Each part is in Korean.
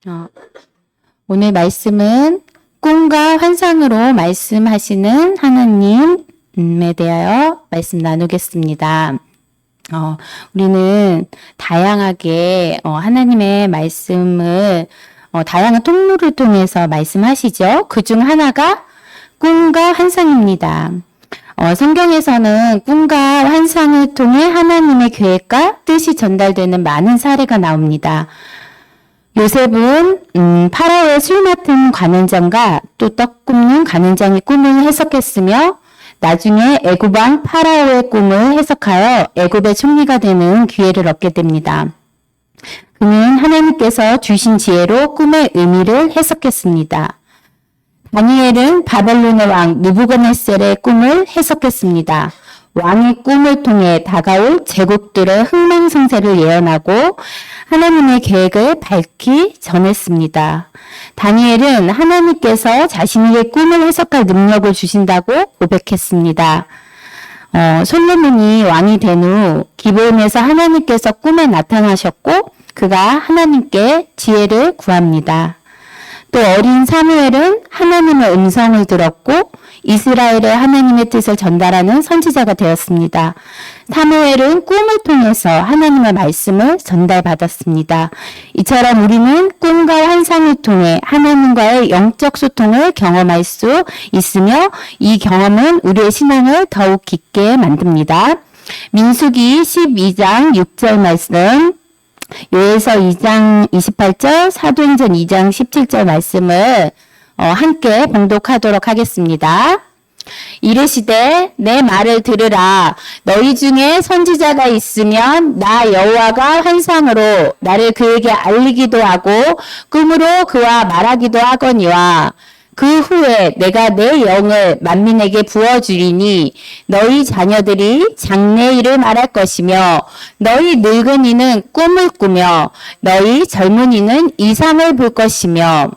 어, 오늘 말씀은 꿈과 환상으로 말씀하시는 하나님에 대하여 말씀 나누겠습니다. 우리는 다양하게 하나님의 말씀을 다양한 통로를 통해서 말씀하시죠. 그중 하나가 꿈과 환상입니다. 성경에서는 꿈과 환상을 통해 하나님의 계획과 뜻이 전달되는 많은 사례가 나옵니다. 요셉은 파라오의 술 맡은 관원장과 또 떡 굽는 관원장의 꿈을 해석했으며 나중에 애굽 왕 파라오의 꿈을 해석하여 애굽의 총리가 되는 기회를 얻게 됩니다. 그는 하나님께서 주신 지혜로 꿈의 의미를 해석했습니다. 다니엘은 바벨론의 왕 느부갓네살의 꿈을 해석했습니다. 왕의 꿈을 통해 다가올 제국들의 흥망성쇠를 예언하고 하나님의 계획을 밝히 전했습니다. 다니엘은 하나님께서 자신에게 꿈을 해석할 능력을 주신다고 고백했습니다. 솔로몬이 왕이 된 후 기브온에서 하나님께서 꿈에 나타나셨고 그가 하나님께 지혜를 구합니다. 또 어린 사무엘은 하나님의 음성을 들었고 이스라엘의 하나님의 뜻을 전달하는 선지자가 되었습니다. 사무엘은 꿈을 통해서 하나님의 말씀을 전달받았습니다. 이처럼 우리는 꿈과 환상을 통해 하나님과의 영적 소통을 경험할 수 있으며 이 경험은 우리의 신앙을 더욱 깊게 만듭니다. 민수기 12장 6절 말씀, 요에서 2장 28절, 사도행전 2장 17절 말씀을 함께 봉독하도록 하겠습니다. 이르시되 내 말을 들으라. 너희 중에 선지자가 있으면 나 여호와가 환상으로 나를 그에게 알리기도 하고 꿈으로 그와 말하기도 하거니와 그 후에 내가 내 영을 만민에게 부어주리니 너희 자녀들이 장래일을 말할 것이며 너희 늙은이는 꿈을 꾸며 너희 젊은이는 이상을 볼 것이며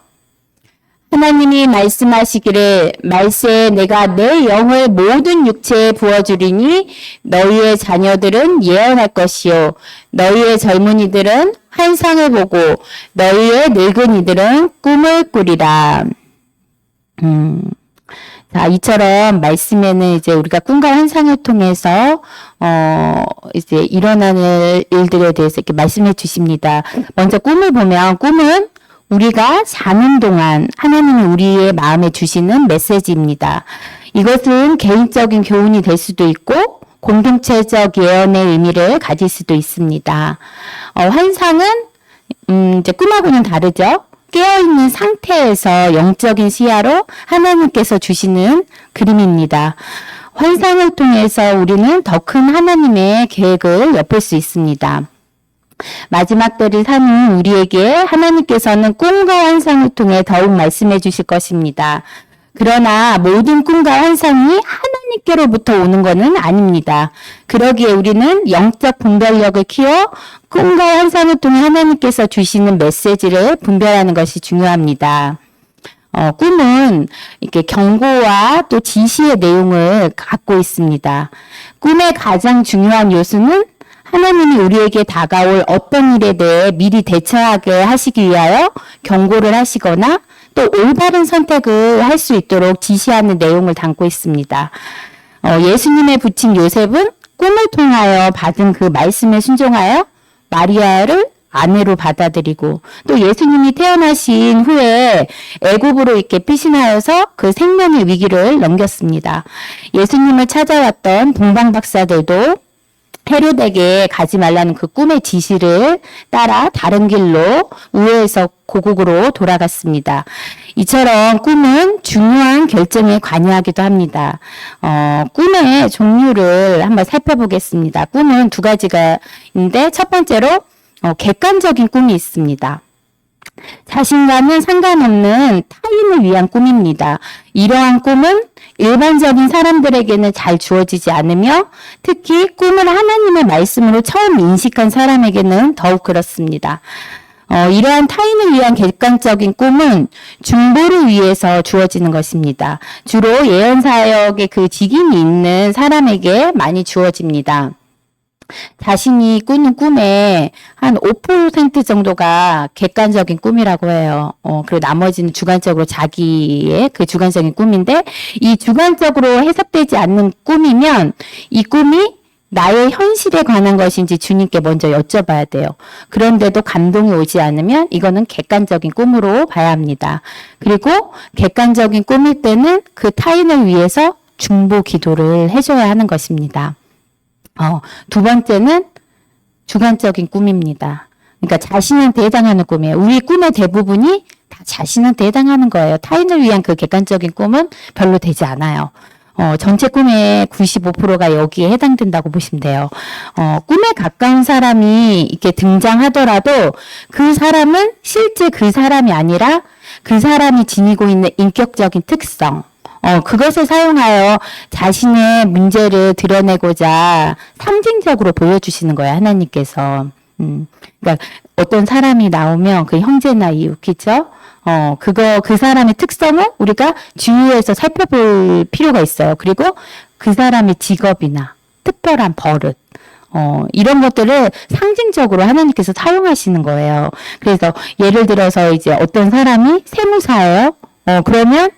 하나님이 말씀하시기를 말세에 내가 내 영을 모든 육체에 부어주리니 너희의 자녀들은 예언할 것이요 너희의 젊은이들은 환상을 보고 너희의 늙은이들은 꿈을 꾸리라. 자, 이처럼 말씀에는 이제 우리가 꿈과 환상을 통해서 이제 일어나는 일들에 대해서 이렇게 말씀해 주십니다. 먼저 꿈을 보면 꿈은 우리가 사는 동안 하나님이 우리의 마음에 주시는 메시지입니다. 이것은 개인적인 교훈이 될 수도 있고 공동체적 예언의 의미를 가질 수도 있습니다. 환상은 이제 꿈하고는 다르죠. 깨어있는 상태에서 영적인 시야로 하나님께서 주시는 그림입니다. 환상을 통해서 우리는 더 큰 하나님의 계획을 엿볼 수 있습니다. 마지막 때를 사는 우리에게 하나님께서는 꿈과 환상을 통해 더욱 말씀해 주실 것입니다. 그러나 모든 꿈과 환상이 하나님께로부터 오는 것은 아닙니다. 그러기에 우리는 영적 분별력을 키워 꿈과 환상을 통해 하나님께서 주시는 메시지를 분별하는 것이 중요합니다. 꿈은 이렇게 경고와 또 지시의 내용을 갖고 있습니다. 꿈의 가장 중요한 요소는 하나님이 우리에게 다가올 어떤 일에 대해 미리 대처하게 하시기 위하여 경고를 하시거나 또 올바른 선택을 할 수 있도록 지시하는 내용을 담고 있습니다. 예수님의 부친 요셉은 꿈을 통하여 받은 그 말씀에 순종하여 마리아를 아내로 받아들이고 또 예수님이 태어나신 후에 애굽으로 이렇게 피신하여서 그 생명의 위기를 넘겼습니다. 예수님을 찾아왔던 동방 박사들도 헤롯에게 가지 말라는 그 꿈의 지시를 따라 다른 길로 우회해서 고국으로 돌아갔습니다. 이처럼 꿈은 중요한 결정에 관여하기도 합니다. 꿈의 종류를 한번 살펴보겠습니다. 꿈은 두 가지가 있는데 첫 번째로 객관적인 꿈이 있습니다. 자신과는 상관없는 타인을 위한 꿈입니다. 이러한 꿈은 일반적인 사람들에게는 잘 주어지지 않으며 특히 꿈을 하나님의 말씀으로 처음 인식한 사람에게는 더욱 그렇습니다. 이러한 타인을 위한 객관적인 꿈은 중보를 위해서 주어지는 것입니다. 주로 예언사역의 그 직임이 있는 사람에게 많이 주어집니다. 자신이 꾸는 꿈의 한 5% 정도가 객관적인 꿈이라고 해요. 그리고 나머지는 주관적으로 자기의 그 주관적인 꿈인데, 이 주관적으로 해석되지 않는 꿈이면 이 꿈이 나의 현실에 관한 것인지 주님께 먼저 여쭤봐야 돼요. 그런데도 감동이 오지 않으면 이거는 객관적인 꿈으로 봐야 합니다. 그리고 객관적인 꿈일 때는 그 타인을 위해서 중보 기도를 해줘야 하는 것입니다. 두 번째는 주관적인 꿈입니다. 그러니까 자신한테 해당하는 꿈이에요. 우리 꿈의 대부분이 다 자신한테 해당하는 거예요. 타인을 위한 그 객관적인 꿈은 별로 되지 않아요. 전체 꿈의 95%가 여기에 해당된다고 보시면 돼요. 꿈에 가까운 사람이 이렇게 등장하더라도 그 사람은 실제 그 사람이 아니라 그 사람이 지니고 있는 인격적인 특성, 그것을 사용하여 자신의 문제를 드러내고자 상징적으로 보여주시는 거예요, 하나님께서. 그러니까 어떤 사람이 나오면 그 형제나 이웃, 그죠? 그 사람의 특성을 우리가 주의해서 살펴볼 필요가 있어요. 그리고 그 사람의 직업이나 특별한 버릇, 이런 것들을 상징적으로 하나님께서 사용하시는 거예요. 그래서 예를 들어서 이제 어떤 사람이 세무사예요. 그러면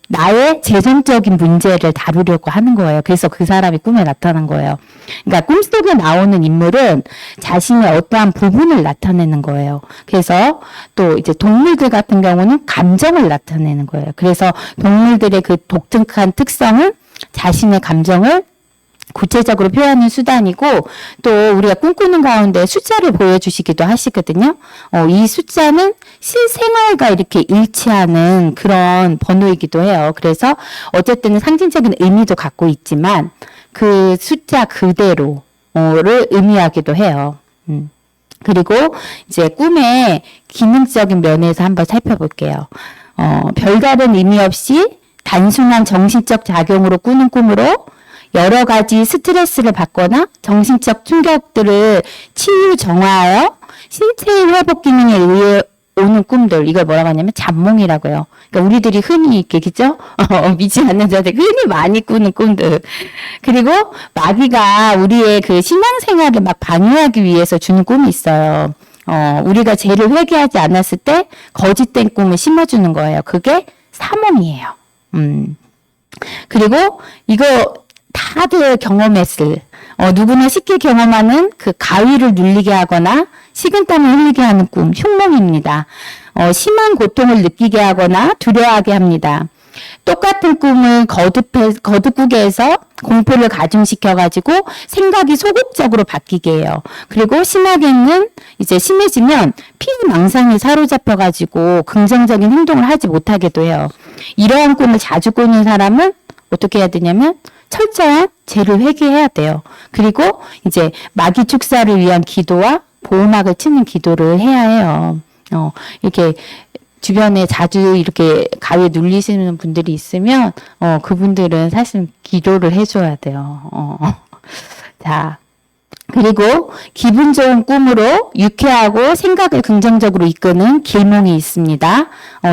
나의 재정적인 문제를 다루려고 하는 거예요. 그래서 그 사람이 꿈에 나타난 거예요. 그러니까 꿈속에 나오는 인물은 자신의 어떠한 부분을 나타내는 거예요. 그래서 또 이제 동물들 같은 경우는 감정을 나타내는 거예요. 그래서 동물들의 그 독특한 특성은 자신의 감정을 구체적으로 표현하는 수단이고, 또 우리가 꿈꾸는 가운데 숫자를 보여주시기도 하시거든요. 이 숫자는 실생활과 이렇게 일치하는 그런 번호이기도 해요. 그래서 어쨌든 상징적인 의미도 갖고 있지만 그 숫자 그대로를 의미하기도 해요. 그리고 이제 꿈의 기능적인 면에서 한번 살펴볼게요. 별다른 의미 없이 단순한 정신적 작용으로 꾸는 꿈으로 여러 가지 스트레스를 받거나 정신적 충격들을 치유 정화하여 신체의 회복 기능에 의해 오는 꿈들, 이걸 뭐라고 하냐면 잠몽이라고요. 그러니까 우리들이 흔히 이렇게, 그죠? 믿지 않는 자들 흔히 많이 꾸는 꿈들. 그리고 마귀가 우리의 그 신앙생활을 막 방해하기 위해서 주는 꿈이 있어요. 우리가 죄를 회개하지 않았을 때 거짓된 꿈을 심어주는 거예요. 그게 사몽이에요. 그리고 이거 다들 경험했을, 누구나 쉽게 경험하는 그 가위를 눌리게 하거나 식은땀을 흘리게 하는 꿈, 흉몽입니다. 심한 고통을 느끼게 하거나 두려워하게 합니다. 똑같은 꿈을 거듭꾸게 해서 공포를 가중시켜가지고 생각이 소극적으로 바뀌게 해요. 그리고 심하게는 이제 심해지면 피해망상에 사로잡혀가지고 긍정적인 행동을 하지 못하게도 해요. 이러한 꿈을 자주 꾸는 사람은 어떻게 해야 되냐면 철저한 죄를 회개해야 돼요. 그리고 이제 마귀 축사를 위한 기도와 보호막을 치는 기도를 해야 해요. 이렇게 주변에 자주 이렇게 가위에 눌리시는 분들이 있으면 그분들은 사실 기도를 해줘야 돼요. 자, 그리고 기분 좋은 꿈으로 유쾌하고 생각을 긍정적으로 이끄는 길몽이 있습니다.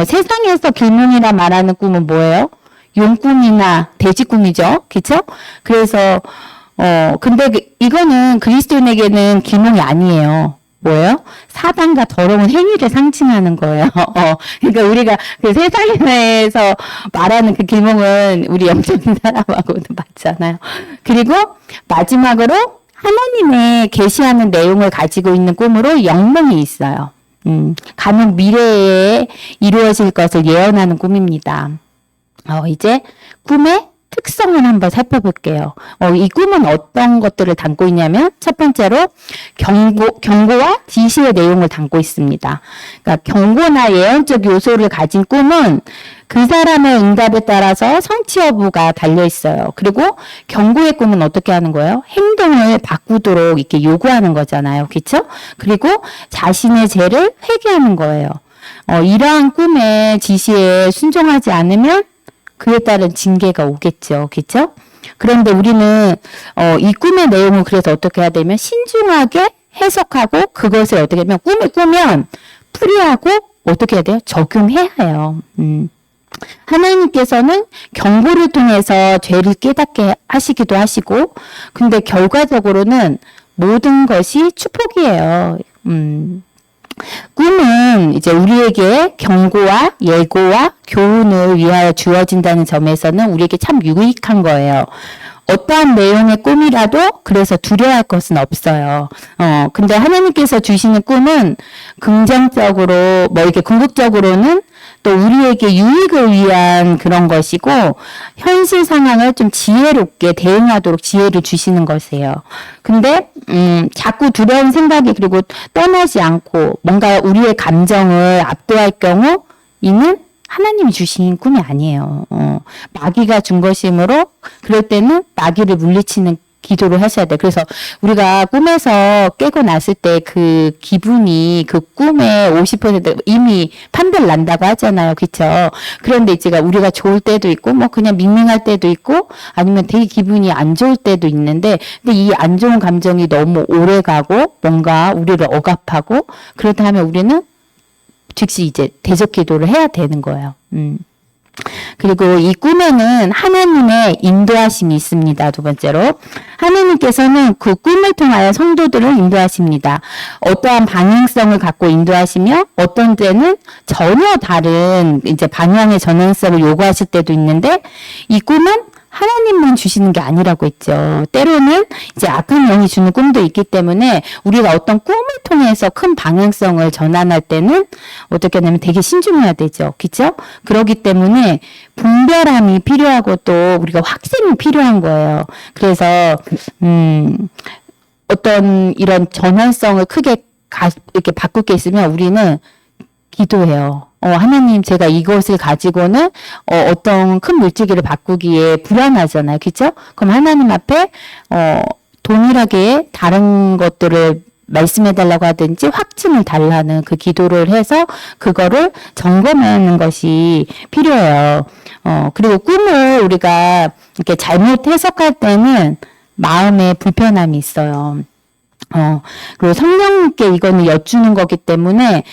세상에서 길몽이라 말하는 꿈은 뭐예요? 용꿈이나 돼지꿈이죠. 그쵸? 그래서, 근데 이거는 그리스도인에게는 길몽이 아니에요. 뭐예요? 사단과 더러운 행위를 상징하는 거예요. 그러니까 우리가 그 세상에서 말하는 그 길몽은 우리 영적인 사람하고는 맞잖아요. 그리고 마지막으로 하나님의 계시하는 내용을 가지고 있는 꿈으로 영몽이 있어요. 가는 미래에 이루어질 것을 예언하는 꿈입니다. 이제 꿈의 특성을 한번 살펴볼게요. 이 꿈은 어떤 것들을 담고 있냐면 첫 번째로 경고와 지시의 내용을 담고 있습니다. 그러니까 경고나 예언적 요소를 가진 꿈은 그 사람의 응답에 따라서 성취 여부가 달려 있어요. 그리고 경고의 꿈은 어떻게 하는 거예요? 행동을 바꾸도록 이렇게 요구하는 거잖아요. 그렇죠? 그리고 자신의 죄를 회개하는 거예요. 이러한 꿈의 지시에 순종하지 않으면 그에 따른 징계가 오겠죠. 그렇죠? 그런데 우리는 이 꿈의 내용을 그래서 어떻게 해야 되면 신중하게 해석하고 그것을 어떻게 하면 꿈을 꾸면 풀이하고 어떻게 해야 돼요? 적용해야 해요. 하나님께서는 경고를 통해서 죄를 깨닫게 하시기도 하시고, 근데 결과적으로는 모든 것이 축복이에요. 꿈은 이제 우리에게 경고와 예고와 교훈을 위하여 주어진다는 점에서는 우리에게 참 유익한 거예요. 어떠한 내용의 꿈이라도 그래서 두려워할 것은 없어요. 근데 하나님께서 주시는 꿈은 긍정적으로, 뭐 이렇게 궁극적으로는 또 우리에게 유익을 위한 그런 것이고, 현실 상황을 좀 지혜롭게 대응하도록 지혜를 주시는 것이에요. 근데, 자꾸 두려운 생각이 그리고 떠나지 않고 뭔가 우리의 감정을 압도할 경우, 이는 하나님이 주신 꿈이 아니에요. 마귀가 준 것이므로 그럴 때는 마귀를 물리치는 기도를 하셔야 돼. 그래서 우리가 꿈에서 깨고 났을 때 그 기분이 그 꿈의 50% 이미 판별 난다고 하잖아요. 그렇죠? 그런데 이제 우리가 좋을 때도 있고 뭐 그냥 밍밍할 때도 있고 아니면 되게 기분이 안 좋을 때도 있는데 근데 이 안 좋은 감정이 너무 오래 가고 뭔가 우리를 억압하고 그렇다 하면 우리는 즉시 이제 대적 기도를 해야 되는 거예요. 그리고 이 꿈에는 하나님의 인도하심이 있습니다. 두 번째로 하나님께서는 그 꿈을 통하여 성도들을 인도하십니다. 어떠한 방향성을 갖고 인도하시며 어떤 때는 전혀 다른 이제 방향의 전환성을 요구하실 때도 있는데 이 꿈은 하나님만 주시는 게 아니라고 했죠. 때로는 이제 악한 영이 주는 꿈도 있기 때문에 우리가 어떤 꿈을 통해서 큰 방향성을 전환할 때는 어떻게 하냐면 되게 신중해야 되죠. 그렇죠? 그렇기 때문에 분별함이 필요하고 또 우리가 확신이 필요한 거예요. 그래서 어떤 이런 전환성을 크게 이렇게 바꿀 게 있으면 우리는 기도해요. 하나님, 제가 이것을 가지고는, 어떤 큰 물질기를 바꾸기에 불안하잖아요. 그죠? 그럼 하나님 앞에, 동일하게 다른 것들을 말씀해달라고 하든지 확증을 달라는 그 기도를 해서 그거를 점검하는 것이 필요해요. 그리고 꿈을 우리가 이렇게 잘못 해석할 때는 마음에 불편함이 있어요. 그리고 성령님께 이거는 여쭈는 거기 때문에,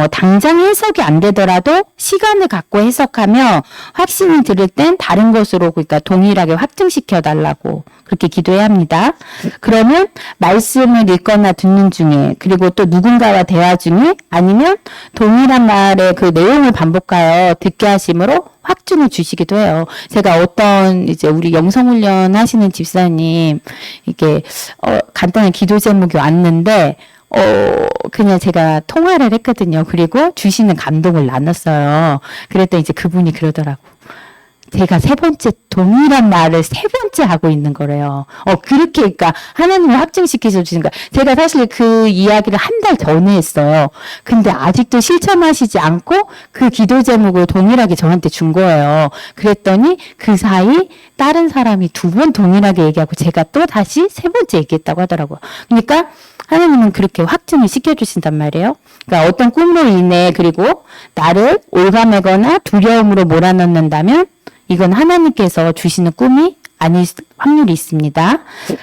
당장 해석이 안 되더라도 시간을 갖고 해석하며 확신이 들을 땐 다른 것으로, 그러니까 동일하게 확증시켜 달라고 그렇게 기도해야 합니다. 그러면 말씀을 읽거나 듣는 중에, 그리고 또 누군가와 대화 중에, 아니면 동일한 말의 그 내용을 반복하여 듣게 하심으로 확증을 주시기도 해요. 제가 어떤 이제 우리 영성훈련 하시는 집사님 이게 간단한 기도 제목이 왔는데 그냥 제가 통화를 했거든요. 그리고 주시는 감동을 나눴어요. 그랬더니 이제 그분이 그러더라고. 제가 세 번째 동일한 말을 세 번째 하고 있는 거래요. 그렇게 그러니까 하나님을 확증시켜서 주신 거야. 제가 사실 그 이야기를 한 달 전에 했어요. 근데 아직도 실천하시지 않고 그 기도 제목을 동일하게 저한테 준 거예요. 그랬더니 그 사이 다른 사람이 두 번 동일하게 얘기하고 제가 또 다시 세 번째 얘기했다고 하더라고요. 그러니까 하나님은 그렇게 확증을 시켜주신단 말이에요. 그러니까 어떤 꿈으로 인해 그리고 나를 올가매거나 두려움으로 몰아넣는다면 이건 하나님께서 주시는 꿈이 아닐 확률이 있습니다.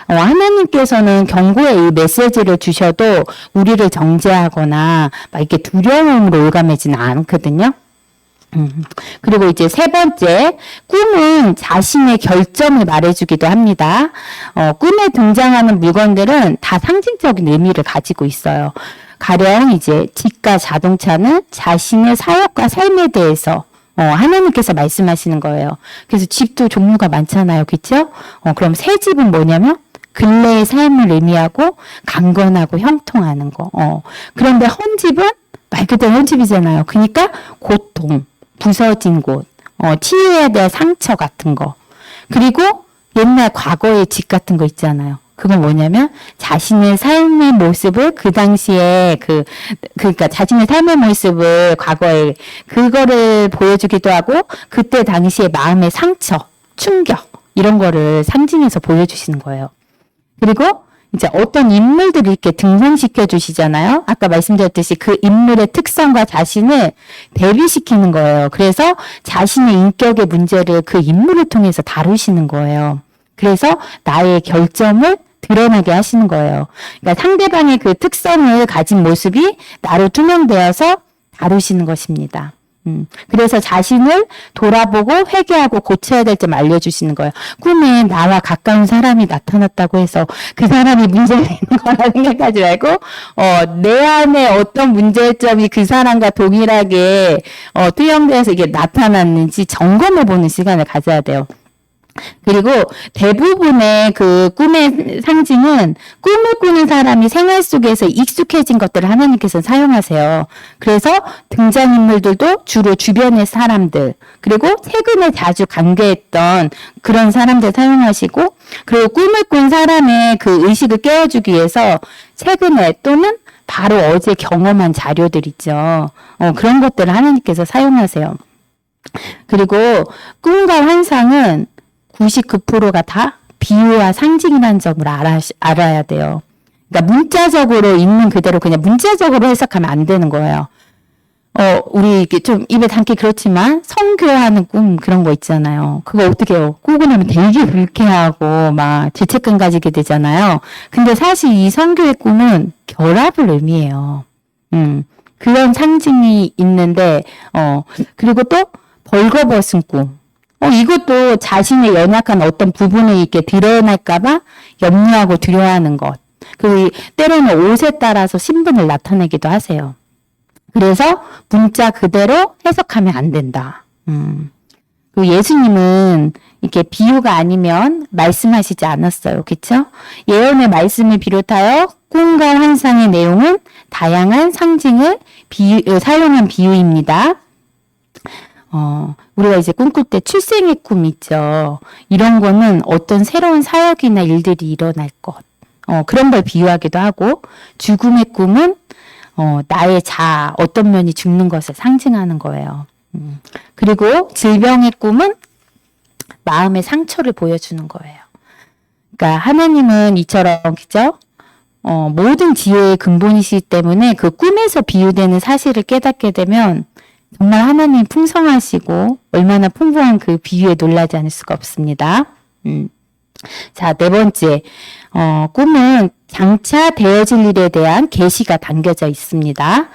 하나님께서는 경고의 이 메시지를 주셔도 우리를 정죄하거나 막 이렇게 두려움으로 올가매지는 않거든요. 그리고 이제 세 번째, 꿈은 자신의 결점을 말해주기도 합니다. 꿈에 등장하는 물건들은 다 상징적인 의미를 가지고 있어요. 가령 이제 집과 자동차는 자신의 사역과 삶에 대해서 하나님께서 말씀하시는 거예요. 그래서 집도 종류가 많잖아요. 그렇죠? 그럼 새 집은 뭐냐면 근래의 삶을 의미하고 강건하고 형통하는 거. 그런데 헌집은 말 그대로 헌집이잖아요. 그러니까 고통, 부서진 곳, 치유해야 될 상처 같은 거. 그리고 옛날 과거의 집 같은 거 있잖아요. 그건 뭐냐면 자신의 삶의 모습을 그 당시에 그러니까 자신의 삶의 모습을 과거에 그거를 보여주기도 하고 그때 당시에 마음의 상처, 충격 이런 거를 상징해서 보여주시는 거예요. 그리고 이제 어떤 인물들을 이렇게 등장시켜 주시잖아요. 아까 말씀드렸듯이 그 인물의 특성과 자신을 대비시키는 거예요. 그래서 자신의 인격의 문제를 그 인물을 통해서 다루시는 거예요. 그래서 나의 결점을 드러나게 하시는 거예요. 그러니까 상대방의 그 특성을 가진 모습이 나로 투명되어서 다루시는 것입니다. 그래서 자신을 돌아보고 회개하고 고쳐야 될 점 알려주시는 거예요. 꿈에 나와 가까운 사람이 나타났다고 해서 그 사람이 문제가 있는 거라 생각하지 말고, 내 안에 어떤 문제점이 그 사람과 동일하게, 투영되어서 이게 나타났는지 점검해보는 시간을 가져야 돼요. 그리고 대부분의 그 꿈의 상징은 꿈을 꾸는 사람이 생활 속에서 익숙해진 것들을 하나님께서 사용하세요. 그래서 등장인물들도 주로 주변의 사람들, 그리고 최근에 자주 관계했던 그런 사람들 사용하시고, 그리고 꿈을 꾼 사람의 그 의식을 깨워주기 위해서 최근에 또는 바로 어제 경험한 자료들 있죠. 그런 것들을 하나님께서 사용하세요. 그리고 꿈과 환상은 99%가 다 비유와 상징이라는 점을 알아야 돼요. 그러니까 문자적으로 있는 그대로 그냥 문자적으로 해석하면 안 되는 거예요. 우리 이게 좀 입에 담기 그렇지만 성교하는 꿈 그런 거 있잖아요. 그거 어떻게 해요? 꾸고 나면 되게 불쾌하고 막 죄책감 가지게 되잖아요. 근데 사실 이 성교의 꿈은 결합을 의미해요. 그런 상징이 있는데, 그리고 또 벌거벗은 꿈. 이것도 자신의 연약한 어떤 부분을 이렇게 드러날까봐 염려하고 두려워하는 것. 그리고 때로는 옷에 따라서 신분을 나타내기도 하세요. 그래서 문자 그대로 해석하면 안 된다. 그리고 예수님은 이렇게 비유가 아니면 말씀하시지 않았어요. 그렇죠? 예언의 말씀을 비롯하여 꿈과 환상의 내용은 다양한 상징을 사용한 비유입니다. 우리가 이제 꿈꿀 때 출생의 꿈 있죠. 이런 거는 어떤 새로운 사역이나 일들이 일어날 것. 그런 걸 비유하기도 하고, 죽음의 꿈은, 나의 자아, 어떤 면이 죽는 것을 상징하는 거예요. 그리고 질병의 꿈은 마음의 상처를 보여주는 거예요. 그러니까 하나님은 이처럼, 그죠? 모든 지혜의 근본이시기 때문에 그 꿈에서 비유되는 사실을 깨닫게 되면 정말 하나님 풍성하시고 얼마나 풍부한 그 비유에 놀라지 않을 수가 없습니다. 자, 네 번째, 꿈은 장차 되어질 일에 대한 계시가 담겨져 있습니다.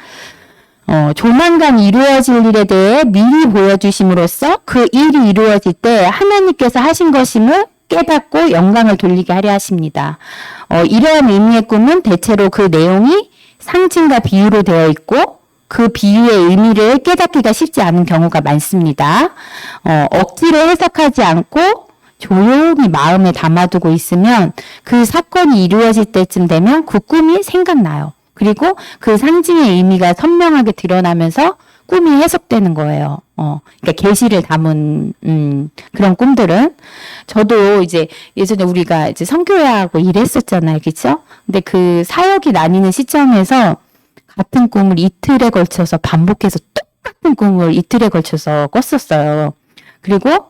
조만간 이루어질 일에 대해 미리 보여주심으로써 그 일이 이루어질 때 하나님께서 하신 것임을 깨닫고 영광을 돌리게 하려 하십니다. 이러한 의미의 꿈은 대체로 그 내용이 상징과 비유로 되어 있고 그 비유의 의미를 깨닫기가 쉽지 않은 경우가 많습니다. 억지로 해석하지 않고 조용히 마음에 담아두고 있으면 그 사건이 이루어질 때쯤 되면 그 꿈이 생각나요. 그리고 그 상징의 의미가 선명하게 드러나면서 꿈이 해석되는 거예요. 그러니까 계시를 담은 그런 꿈들은 저도 이제 예전에 우리가 이제 선교회하고 일했었잖아요, 그렇죠? 근데 그 사역이 나뉘는 시점에서 같은 꿈을 이틀에 걸쳐서 반복해서 똑같은 꿈을 이틀에 걸쳐서 꿨었어요. 그리고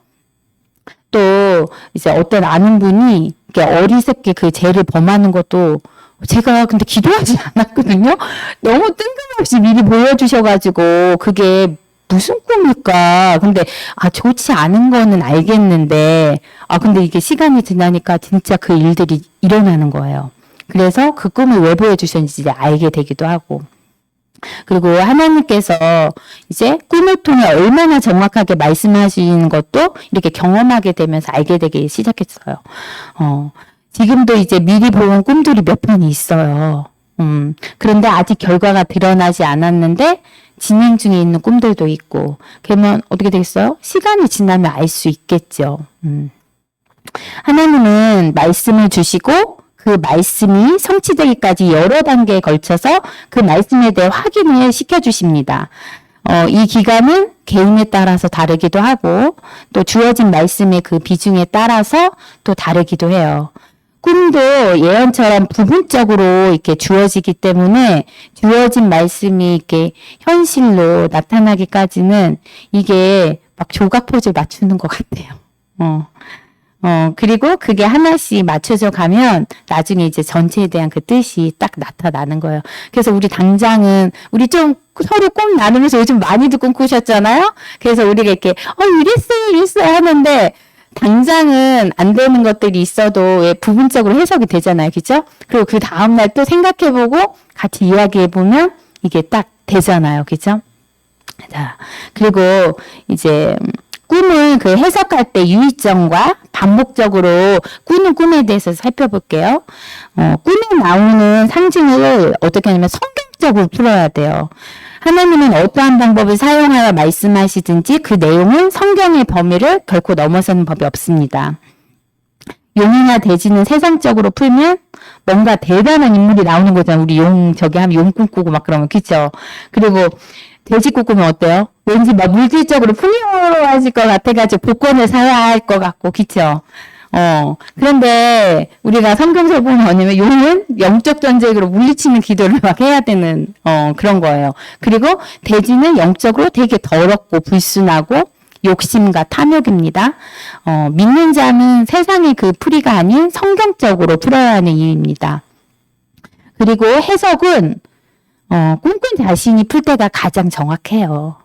또 이제 어떤 아는 분이 어리석게 그 죄를 범하는 것도 제가 근데 기도하지 않았거든요. 너무 뜬금없이 미리 보여주셔가지고 그게 무슨 꿈일까? 근데 좋지 않은 거는 알겠는데 근데 이게 시간이 지나니까 진짜 그 일들이 일어나는 거예요. 그래서 그 꿈을 왜 보여주셨는지 이제 알게 되기도 하고. 그리고 하나님께서 이제 꿈을 통해 얼마나 정확하게 말씀하시는 것도 이렇게 경험하게 되면서 알게 되기 시작했어요. 지금도 이제 미리 본 꿈들이 몇 편이 있어요. 그런데 아직 결과가 드러나지 않았는데 진행 중에 있는 꿈들도 있고, 그러면 어떻게 되겠어요? 시간이 지나면 알 수 있겠죠. 하나님은 말씀을 주시고 그 말씀이 성취되기까지 여러 단계에 걸쳐서 그 말씀에 대해 확인을 시켜주십니다. 이 기간은 개인에 따라서 다르기도 하고 또 주어진 말씀의 그 비중에 따라서 또 다르기도 해요. 꿈도 예언처럼 부분적으로 이렇게 주어지기 때문에 주어진 말씀이 이렇게 현실로 나타나기까지는 이게 막 조각 포즈 맞추는 것 같아요. 그리고 그게 하나씩 맞춰져 가면 나중에 이제 전체에 대한 그 뜻이 딱 나타나는 거예요. 그래서 우리 당장은 우리 좀 서로 꿈 나누면서 요즘 많이도 꿈꾸셨잖아요. 그래서 우리가 이렇게 이랬어요 하는데 당장은 안 되는 것들이 있어도 왜 부분적으로 해석이 되잖아요. 그죠? 그리고 그 다음날 또 생각해보고 같이 이야기해보면 이게 딱 되잖아요. 그죠? 자, 그리고 이제 꿈을 그 해석할 때 유의점과 반복적으로 꾸는 꿈에 대해서 살펴볼게요. 꿈에 나오는 상징을 어떻게 하냐면 성경적으로 풀어야 돼요. 하나님은 어떠한 방법을 사용하여 말씀하시든지 그 내용은 성경의 범위를 결코 넘어서는 법이 없습니다. 용이나 돼지는 세상적으로 풀면 뭔가 대단한 인물이 나오는 거잖아요. 우리 저기 하면 용 꿈꾸고 막 그러면, 그쵸? 그리고 돼지 꿈꾸면 어때요? 왠지 막 물질적으로 풍요로워질 것 같아가지고 복권을 사야 할 것 같고, 그쵸? 그런데 우리가 성경적으로 보면 뭐냐면 용은 영적 전쟁으로 물리치는 기도를 막 해야 되는, 그런 거예요. 그리고 돼지는 영적으로 되게 더럽고 불순하고 욕심과 탐욕입니다. 믿는 자는 세상의 그 풀이가 아닌 성경적으로 풀어야 하는 이유입니다. 그리고 해석은 꿈꾼 자신이 풀 때가 가장 정확해요.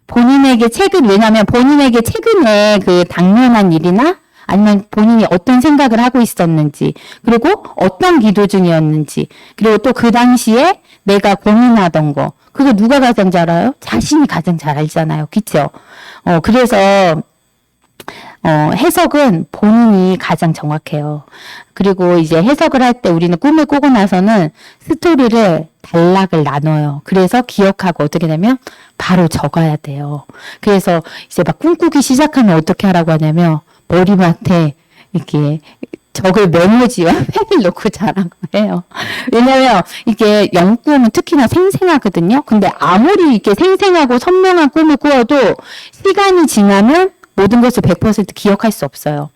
본인에게 왜냐하면 본인에게 최근에 그 당면한 일이나 아니면 본인이 어떤 생각을 하고 있었는지, 그리고 어떤 기도 중이었는지, 그리고 또 그 당시에 내가 고민하던 거, 그거 누가 가장 잘 알아요? 자신이 가장 잘 알잖아요. 그쵸? 그래서 해석은 본인이 가장 정확해요. 그리고 이제 해석을 할 때 우리는 꿈을 꾸고 나서는 스토리를 단락을 나눠요. 그래서 기억하고 어떻게 되면 바로 적어야 돼요. 그래서 이제 막 꿈꾸기 시작하면 어떻게 하라고 하냐면 머리맡에 이렇게 적을 메모지와 펜을 놓고 자라고 해요. 왜냐면 이게 영꿈은 특히나 생생하거든요. 근데 아무리 이렇게 생생하고 선명한 꿈을 꾸어도 시간이 지나면 모든 것을 100% 기억할 수 없어요.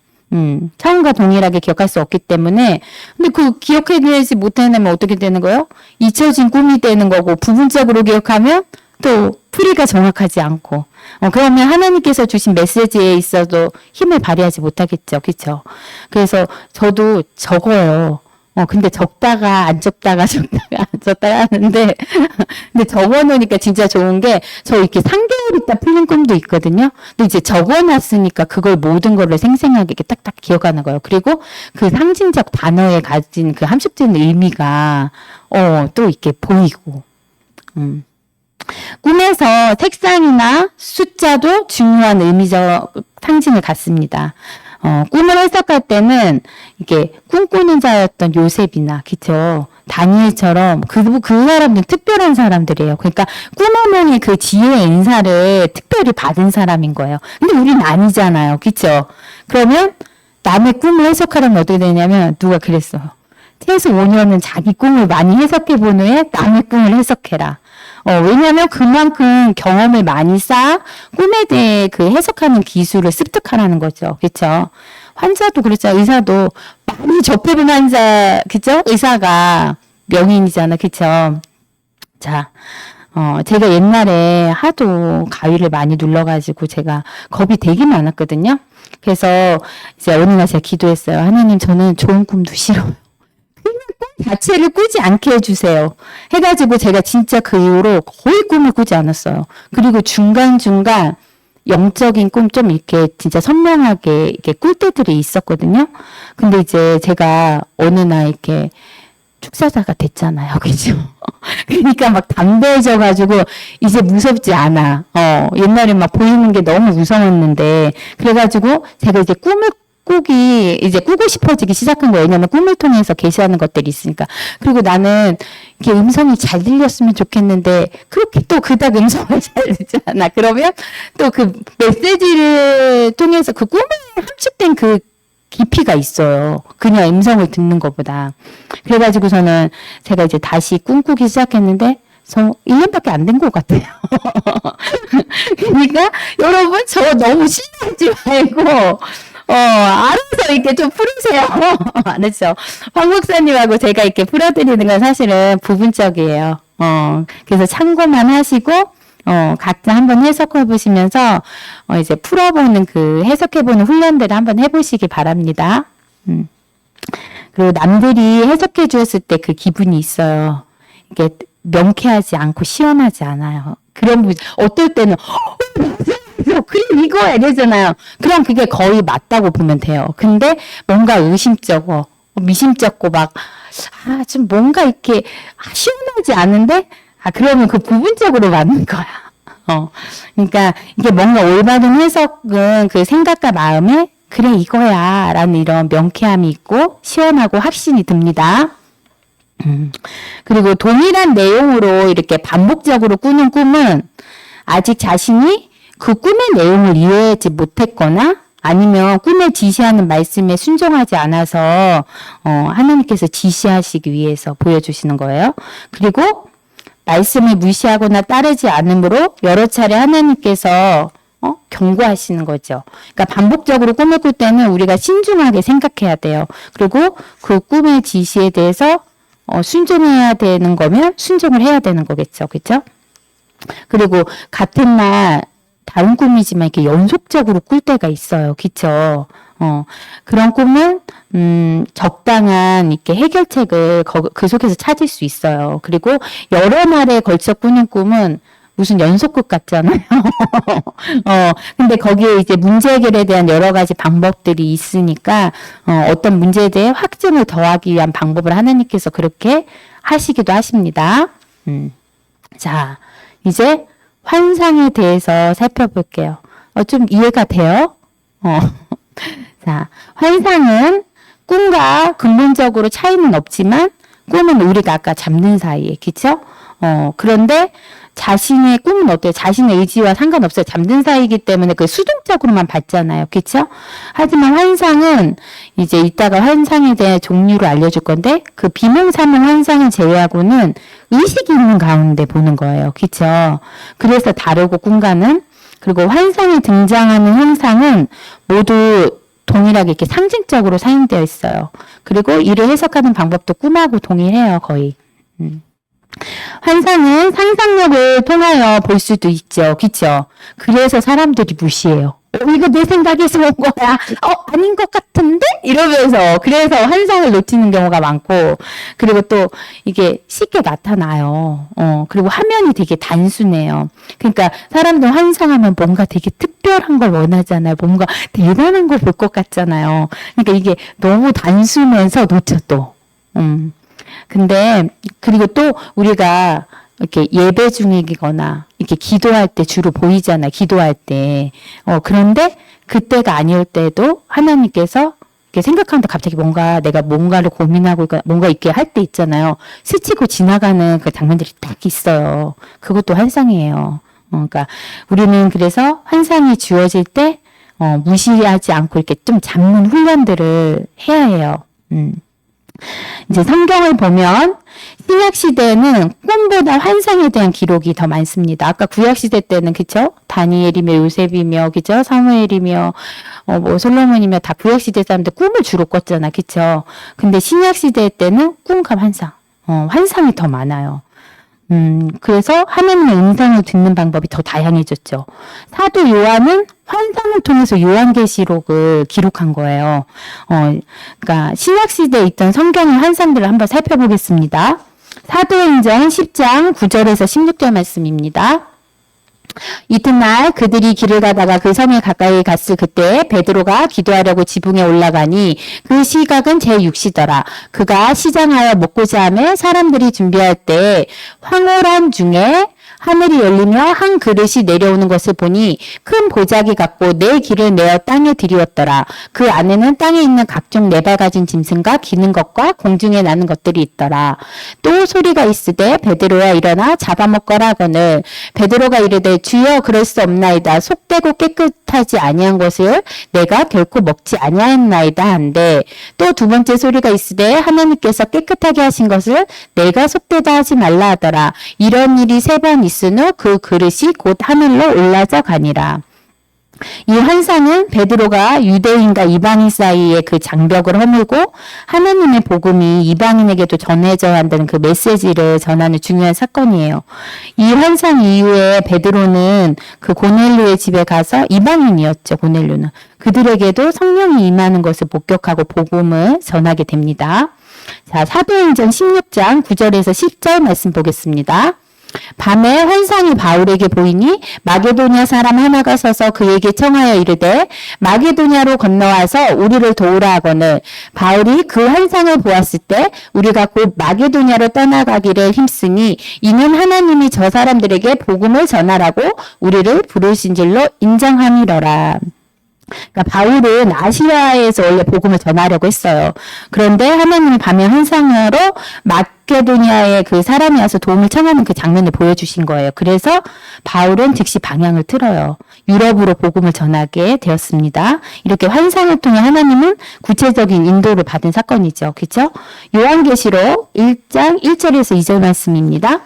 처음과 동일하게 기억할 수 없기 때문에. 근데 그 기억해내지 못해내면 어떻게 되는 거예요? 잊혀진 꿈이 되는 거고, 부분적으로 기억하면 또 풀이가 정확하지 않고, 그러면 하나님께서 주신 메시지에 있어도 힘을 발휘하지 못하겠죠. 그쵸? 그래서 저도 적어요. 근데 적다가 안 적다가 적다가 안 적다가 하는데, 근데 적어놓으니까 진짜 좋은 게, 저 이렇게 3개월 있다 풀린 꿈도 있거든요. 근데 이제 적어놨으니까 그걸 모든 거를 생생하게 이렇게 딱딱 기억하는 거예요. 그리고 그 상징적 단어에 가진 그 함축적인 의미가, 또 이렇게 보이고, 꿈에서 색상이나 숫자도 중요한 의미적 상징을 갖습니다. 꿈을 해석할 때는 이게 꿈꾸는 자였던 요셉이나, 그쵸? 다니엘처럼 그 사람들은 특별한 사람들이에요. 그러니까 꿈오면이 그 지혜의 인사를 특별히 받은 사람인 거예요. 근데 우리는 아니잖아요. 그쵸? 그러면 남의 꿈을 해석하려면 어떻게 되냐면 누가 그랬어요. 최소 5년은 자기 꿈을 많이 해석해 본 후에 남의 꿈을 해석해라. 왜냐면 그만큼 경험을 많이 쌓아 꿈에 대해 그 해석하는 기술을 습득하라는 거죠. 그쵸? 환자도 그렇죠. 의사도 많이 접해본 환자, 그쵸? 의사가 명인이잖아. 그쵸? 자, 제가 옛날에 하도 가위를 많이 눌러가지고 제가 겁이 되게 많았거든요. 그래서 이제 어느 날 제가 기도했어요. 하나님, 저는 좋은 꿈도 싫어요. 꿈 자체를 꾸지 않게 해주세요. 해가지고 제가 진짜 그 이후로 거의 꿈을 꾸지 않았어요. 그리고 중간중간 영적인 꿈 좀 이렇게 진짜 선명하게 이렇게 꿀 때들이 있었거든요. 근데 이제 제가 어느 날 이렇게 축사자가 됐잖아요. 그죠? 그러니까 막 담대해져가지고 이제 무섭지 않아. 옛날에 막 보이는 게 너무 무서웠는데, 그래가지고 제가 이제 꿈을 이제 꾸고 싶어지기 시작한 거예요. 왜냐면 꿈을 통해서 계시하는 것들이 있으니까. 그리고 나는 이렇게 음성이 잘 들렸으면 좋겠는데, 그렇게 또 그닥 음성을 잘 듣지 않아. 그러면 또 그 메시지를 통해서 그 꿈에 함축된 그 깊이가 있어요. 그냥 음성을 듣는 것보다. 그래가지고서는 제가 이제 다시 꿈꾸기 시작했는데, 1년밖에 안 된 것 같아요. 그러니까 여러분, 저 너무 신나지 말고, 알아서 이렇게 좀 풀으세요. 알았죠? 황 목사님하고 제가 이렇게 풀어드리는 건 사실은 부분적이에요. 그래서 참고만 하시고, 각자 한번 해석해 보시면서, 이제 풀어보는 그 해석해보는 훈련들을 한번 해보시기 바랍니다. 그리고 남들이 해석해 주었을 때 그 기분이 있어요. 이게 명쾌하지 않고 시원하지 않아요. 그런 어떨 때는, 그래 이거야 이러잖아요. 그럼 그게 거의 맞다고 보면 돼요. 근데 뭔가 의심쩍고 미심쩍고 막 좀 뭔가 이렇게 시원하지 않은데 그러면 그 부분적으로 맞는 거야. 그러니까 이게 뭔가 올바른 해석은 그 생각과 마음에 그래 이거야 라는 이런 명쾌함이 있고 시원하고 확신이 듭니다. 그리고 동일한 내용으로 이렇게 반복적으로 꾸는 꿈은 아직 자신이 그 꿈의 내용을 이해하지 못했거나 아니면 꿈에 지시하는 말씀에 순종하지 않아서 하나님께서 지시하시기 위해서 보여주시는 거예요. 그리고 말씀을 무시하거나 따르지 않으므로 여러 차례 하나님께서 경고하시는 거죠. 그러니까 반복적으로 꿈을 꿀 때는 우리가 신중하게 생각해야 돼요. 그리고 그 꿈의 지시에 대해서 순종해야 되는 거면 순종을 해야 되는 거겠죠. 그렇죠? 그리고 같은 날 다른 꿈이지만 이렇게 연속적으로 꿀 때가 있어요. 그쵸? 그런 꿈은, 적당한 이렇게 해결책을 그 속에서 찾을 수 있어요. 그리고 여러 날에 걸쳐 꾸는 꿈은 무슨 연속극 같잖아요. 근데 거기에 이제 문제 해결에 대한 여러 가지 방법들이 있으니까, 어떤 문제에 대해 확증을 더하기 위한 방법을 하나님께서 그렇게 하시기도 하십니다. 자, 이제 환상에 대해서 살펴볼게요. 좀 이해가 돼요? 자, 환상은 꿈과 근본적으로 차이는 없지만 꿈은 우리가 아까 잡는 사이에, 그쵸? 그런데 자신의 꿈은 어때요? 자신의 의지와 상관없어요. 잠든 사이이기 때문에 그 수동적으로만 봤잖아요. 그쵸? 하지만 환상은 이제 이따가 환상에 대한 종류를 알려줄 건데 그 비몽사몽 환상을 제외하고는 의식이 있는 가운데 보는 거예요. 그쵸? 그래서 다르고 꿈과는 그리고 환상에 등장하는 형상은 모두 동일하게 이렇게 상징적으로 사용되어 있어요. 그리고 이를 해석하는 방법도 꿈하고 동일해요. 거의. 환상은 상상력을 통하여 볼 수도 있죠. 그쵸? 그래서 사람들이 무시해요. 이거 내 생각에서 온 거야. 아닌 것 같은데? 이러면서. 그래서 환상을 놓치는 경우가 많고, 그리고 또 이게 쉽게 나타나요. 그리고 화면이 되게 단순해요. 그러니까 사람들 환상하면 뭔가 되게 특별한 걸 원하잖아요. 뭔가 대단한 걸 볼 것 같잖아요. 그러니까 이게 너무 단순해서 놓쳐 또. 근데, 그리고 또 우리가 이렇게 예배 중이거나 이렇게 기도할 때 주로 보이잖아요. 기도할 때. 그런데 그때가 아닐 때도 하나님께서 이렇게 생각하는데 갑자기 내가 뭔가를 고민하고 있거나 뭔가 이렇게 할 때 있잖아요. 스치고 지나가는 그 장면들이 딱 있어요. 그것도 환상이에요. 그러니까 우리는 그래서 환상이 주어질 때 무시하지 않고 이렇게 좀 잡는 훈련들을 해야 해요. 이제 성경을 보면 신약 시대에는 꿈보다 환상에 대한 기록이 더 많습니다. 아까 구약 시대 때는 그쵸? 다니엘이며 요셉이며 그죠? 사무엘이며 뭐 솔로몬이며 다 구약 시대 사람들 꿈을 주로 꿨잖아. 그쵸? 근데 신약 시대 때는 꿈과 환상, 환상이 더 많아요. 그래서 하나님의 음성을 듣는 방법이 더 다양해졌죠. 사도 요한은 환상을 통해서 요한계시록을 기록한 거예요. 그러니까 신약시대에 있던 성경의 환상들을 한번 살펴보겠습니다. 사도행전 10장 9절에서 16절 말씀입니다. 이튿날 그들이 길을 가다가 그 성에 가까이 갔을 그때 베드로가 기도하려고 지붕에 올라가니 그 시각은 제6시더라. 그가 시장하여 먹고자 하며 사람들이 준비할 때 황홀한 중에 하늘이 열리며 한 그릇이 내려오는 것을 보니 큰 보자기 같고 네 길을 내어 땅에 들이웠더라. 그 안에는 땅에 있는 각종 네 발 가진 짐승과 기는 것과 공중에 나는 것들이 있더라. 또 소리가 있으되 베드로야 일어나 잡아먹거라 하거늘 베드로가 이르되 주여 그럴 수 없나이다. 속되고 깨끗하지 아니한 것을 내가 결코 먹지 아니하였나이다 한데 또 두 번째 소리가 있으되 하나님께서 깨끗하게 하신 것을 내가 속되다 하지 말라 하더라. 이런 일이 세 번 있은 후 그 그릇이 곧 하늘로 올라져 가니라. 이 환상은 베드로가 유대인과 이방인 사이의 그 장벽을 허물고 하나님의 복음이 이방인에게도 전해져야 한다는 그 메시지를 전하는 중요한 사건이에요. 이 환상 이후에 베드로는 그 고넬료의 집에 가서 이방인이었죠. 고넬료는. 그들에게도 성령이 임하는 것을 목격하고 복음을 전하게 됩니다. 자, 사도행전 16장 9절에서 10절 말씀 보겠습니다. 밤에 환상이 바울에게 보이니 마게도냐 사람 하나가 서서 그에게 청하여 이르되 마게도냐로 건너와서 우리를 도우라 하거늘 바울이 그 환상을 보았을 때 우리가 곧 마게도냐로 떠나가기를 힘쓰니 이는 하나님이 저 사람들에게 복음을 전하라고 우리를 부르신 줄로 인정함이러라. 그러니까 바울은 아시아에서 원래 복음을 전하려고 했어요. 그런데 하나님이 밤에 환상으로 마케도니아의 그 사람이 와서 도움을 청하는 그 장면을 보여주신 거예요. 그래서 바울은 즉시 방향을 틀어요. 유럽으로 복음을 전하게 되었습니다. 이렇게 환상을 통해 하나님은 구체적인 인도를 받은 사건이죠. 그렇죠? 요한계시록 1장 1절에서 2절 말씀입니다.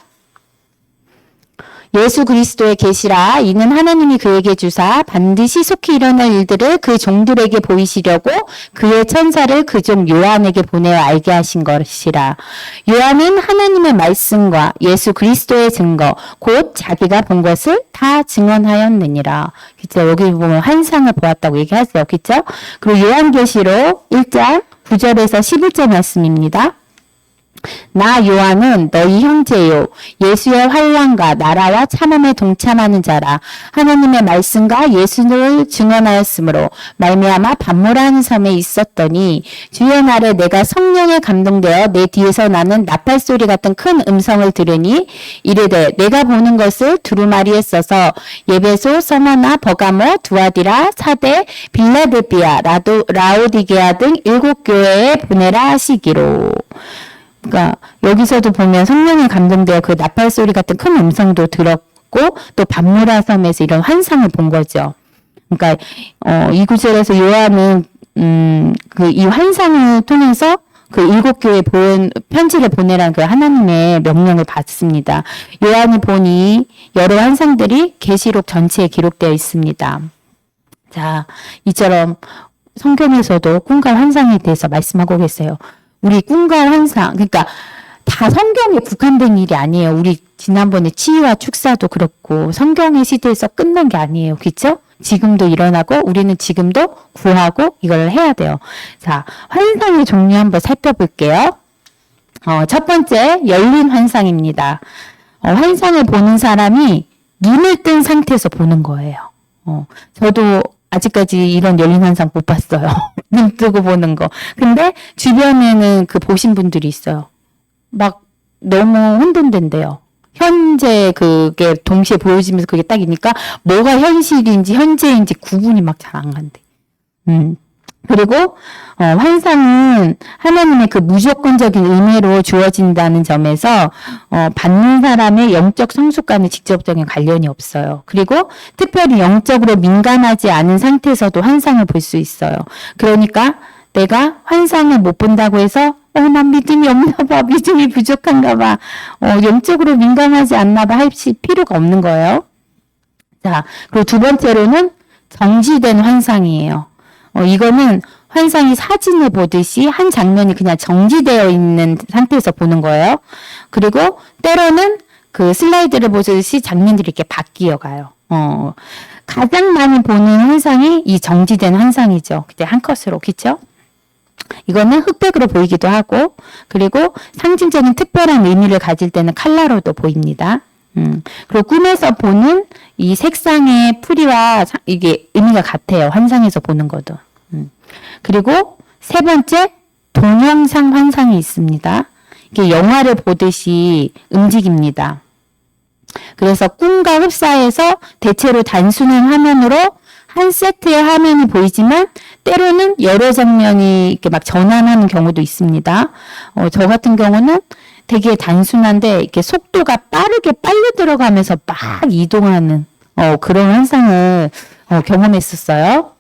예수 그리스도의 계시라 이는 하나님이 그에게 주사 반드시 속히 일어날 일들을 그 종들에게 보이시려고 그의 천사를 그 종 요한에게 보내어 알게 하신 것이라. 요한은 하나님의 말씀과 예수 그리스도의 증거 곧 자기가 본 것을 다 증언하였느니라. 그렇죠? 여기 보면 환상을 보았다고 얘기하죠. 그렇죠? 그리고 요한계시록 1장 9절에서 11절 말씀입니다. 나 요한은 너희 형제요 예수의 환난과 나라와 참음에 동참하는 자라. 하나님의 말씀과 예수를 증언하였으므로 말미암아 반모라는 섬에 있었더니 주의 날에 내가 성령에 감동되어 내 뒤에서 나는 나팔 소리 같은 큰 음성을 들으니 이르되 내가 보는 것을 두루마리에 써서 예배소, 서머나, 버가모, 두아디라, 사대, 빌라델비아, 라오디게아 등 7교회에 보내라 하시기로. 그러니까 여기서도 보면 성령에 감동되어 그 나팔 소리 같은 큰 음성도 들었고 또 밤무라 섬에서 이런 환상을 본 거죠. 그러니까 이 구절에서 요한은 그 이 환상을 통해서 그 7교회에 편지를 보내라는 그 하나님의 명령을 받습니다. 요한이 보니 여러 환상들이 계시록 전체에 기록되어 있습니다. 자, 이처럼 성경에서도 꿈과 환상에 대해서 말씀하고 계세요. 우리 꿈과 환상, 그러니까 다 성경에 국한된 일이 아니에요. 우리 지난번에 치유와 축사도 그렇고 성경의 시대에서 끝난 게 아니에요. 그렇죠? 지금도 일어나고 우리는 지금도 구하고 이걸 해야 돼요. 자, 환상의 종류 한번 살펴볼게요. 첫 번째, 열린 환상입니다. 환상을 보는 사람이 눈을 뜬 상태에서 보는 거예요. 저도 아직까지 이런 열린 환상 못 봤어요. 눈 뜨고 보는 거. 근데 주변에는 그 보신 분들이 있어요. 막 너무 혼돈된대요. 현재 그게 동시에 보여지면서 그게 딱이니까 뭐가 현실인지 현재인지 구분이 막 잘 안 간대. 그리고 환상은 하나님의 그 무조건적인 은혜로 주어진다는 점에서 받는 사람의 영적 성숙과는 직접적인 관련이 없어요. 그리고 특별히 영적으로 민감하지 않은 상태에서도 환상을 볼 수 있어요. 그러니까 내가 환상을 못 본다고 해서 난 믿음이 없나 봐, 믿음이 부족한가 봐, 영적으로 민감하지 않나 봐 할 필요가 없는 거예요. 자, 그리고 두 번째로는 정지된 환상이에요. 이거는 환상이 사진을 보듯이 한 장면이 그냥 정지되어 있는 상태에서 보는 거예요. 그리고 때로는 그 슬라이드를 보듯이 장면들이 이렇게 바뀌어 가요. 가장 많이 보는 환상이 이 정지된 환상이죠. 그때 한 컷으로, 그쵸? 이거는 흑백으로 보이기도 하고, 그리고 상징적인 특별한 의미를 가질 때는 컬러로도 보입니다. 그리고 꿈에서 보는 이 색상의 풀이와 이게 의미가 같아요. 환상에서 보는 것도. 그리고 세 번째, 동영상 환상이 있습니다. 이게 영화를 보듯이 움직입니다. 그래서 꿈과 흡사해서 대체로 단순한 화면으로 한 세트의 화면이 보이지만 때로는 여러 장면이 이렇게 막 전환하는 경우도 있습니다. 저 같은 경우는 되게 단순한데 이렇게 속도가 빠르게 빨려 들어가면서 막 이동하는 그런 환상을 경험했었어요.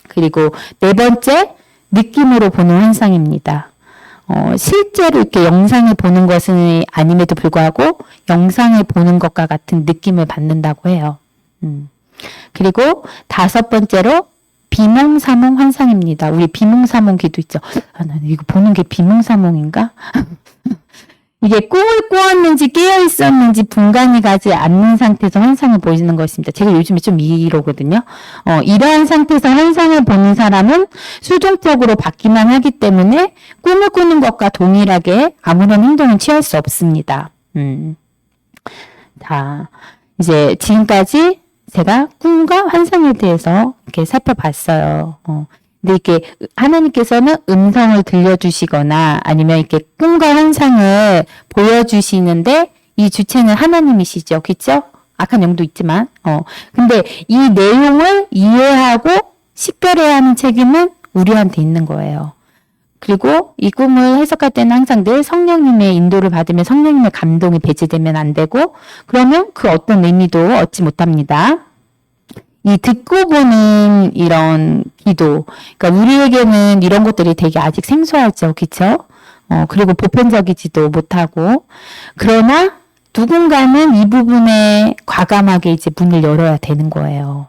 그리고 네 번째, 느낌으로 보는 환상입니다. 실제로 이렇게 영상을 보는 것은 아님에도 불구하고 영상을 보는 것과 같은 느낌을 받는다고 해요. 그리고 다섯 번째로 비몽사몽 환상입니다. 우리 비몽사몽 기도 있죠. 나는 이거 보는 게 비몽사몽인가? 이게 꿈을 꾸었는지 깨어 있었는지 분간이 가지 않는 상태에서 환상을 보이는 것입니다. 제가 요즘에 좀 이러거든요. 이러한 상태에서 환상을 보는 사람은 수동적으로 받기만 하기 때문에 꿈을 꾸는 것과 동일하게 아무런 행동은 취할 수 없습니다. 자, 이제 지금까지 제가 꿈과 환상에 대해서 이렇게 살펴봤어요. 근데 이렇게 하나님께서는 음성을 들려주시거나 아니면 이렇게 꿈과 환상을 보여주시는데 이 주체는 하나님이시죠. 그쵸? 악한 영도 있지만. 근데 이 내용을 이해하고 식별해야 하는 책임은 우리한테 있는 거예요. 그리고 이 꿈을 해석할 때는 항상 늘 성령님의 인도를 받으며 성령님의 감동이 배제되면 안 되고, 그러면 그 어떤 의미도 얻지 못합니다. 이 듣고 보는 이런 기도, 그러니까 우리에게는 이런 것들이 되게 아직 생소하죠. 그쵸? 그리고 보편적이지도 못하고, 그러나 누군가는 이 부분에 과감하게 이제 문을 열어야 되는 거예요.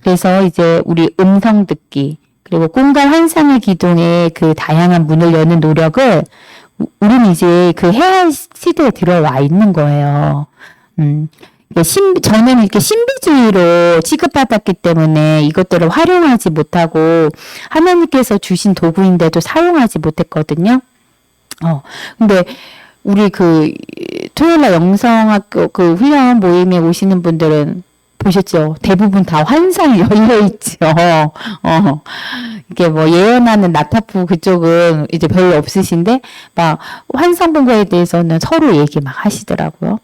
그래서 이제 우리 음성 듣기, 그리고 꿈과 환상의 기동에 그 다양한 문을 여는 노력을 우리는 이제 그 해야 할 시대에 들어와 있는 거예요. 저는 이렇게 신비주의로 취급받았기 때문에 이것들을 활용하지 못하고 하나님께서 주신 도구인데도 사용하지 못했거든요. 근데 우리 그 토요일날 영성학교 그 훈련 모임에 오시는 분들은 보셨죠? 대부분 다 환상이 열려있죠. 이게 뭐 예언하는 나타프 그쪽은 이제 별로 없으신데, 막 환상 본 거에 대해서는 서로 얘기 막 하시더라고요.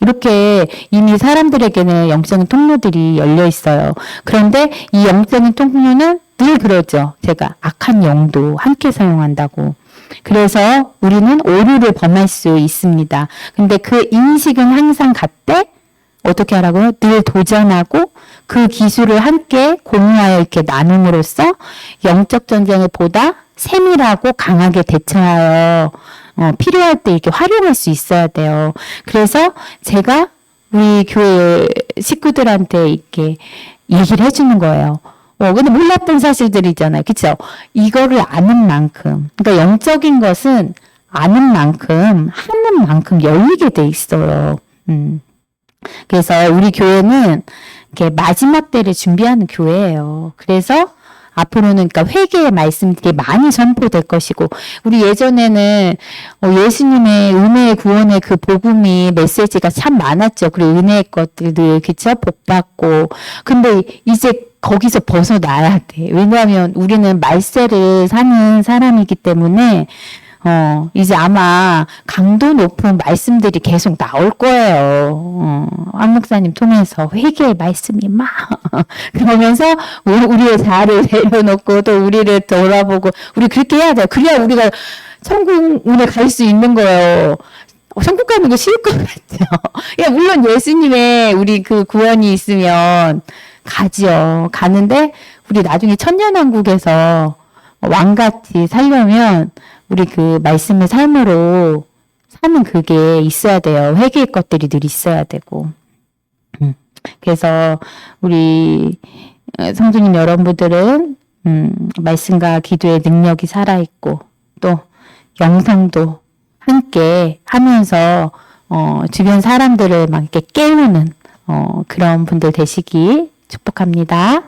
이렇게 이미 사람들에게는 영적인 통로들이 열려 있어요. 그런데 이 영적인 통로는 늘 그러죠. 제가 악한 영도 함께 사용한다고. 그래서 우리는 오류를 범할 수 있습니다. 근데 그 인식은 항상 같되, 어떻게 하라고요? 늘 도전하고 그 기술을 함께 공유하여 이렇게 나눔으로써 영적 전쟁을 보다 세밀하고 강하게 대처하여 필요할 때 이렇게 활용할 수 있어야 돼요. 그래서 제가 우리 교회 식구들한테 이렇게 얘기를 해주는 거예요. 근데 몰랐던 사실들이잖아요. 그쵸? 이거를 아는 만큼, 그러니까 영적인 것은 아는 만큼, 하는 만큼 열리게 돼 있어요. 그래서 우리 교회는 이렇게 마지막 때를 준비하는 교회예요. 그래서 앞으로는 그러니까 회개의 말씀들이 많이 선포될 것이고, 우리 예전에는 예수님의 은혜의 구원의 그 복음이 메시지가 참 많았죠. 그리고 은혜의 것들을 그쵸? 복받고. 근데 이제 거기서 벗어나야 돼. 왜냐하면 우리는 말세를 사는 사람이기 때문에 이제 아마 강도 높은 말씀들이 계속 나올 거예요. 안 목사님 통해서 회개의 말씀이 막 그러면서 우리의 자아를 내려놓고 또 우리를 돌아보고 우리 그렇게 해야 돼요. 그래야 우리가 천국에 갈 수 있는 거예요. 천국 가는 거 쉬울 것 같아요. 야, 물론 예수님의 우리 그 구원이 있으면 가지요. 가는데 우리 나중에 천년왕국에서 왕같이 살려면 우리 그 말씀의 삶으로 사는 그게 있어야 돼요. 회개의 것들이 늘 있어야 되고. 그래서 우리 성도님 여러분들은 말씀과 기도의 능력이 살아있고 또 영성도 함께 하면서 주변 사람들을 막 이렇게 깨우는 그런 분들 되시기 축복합니다.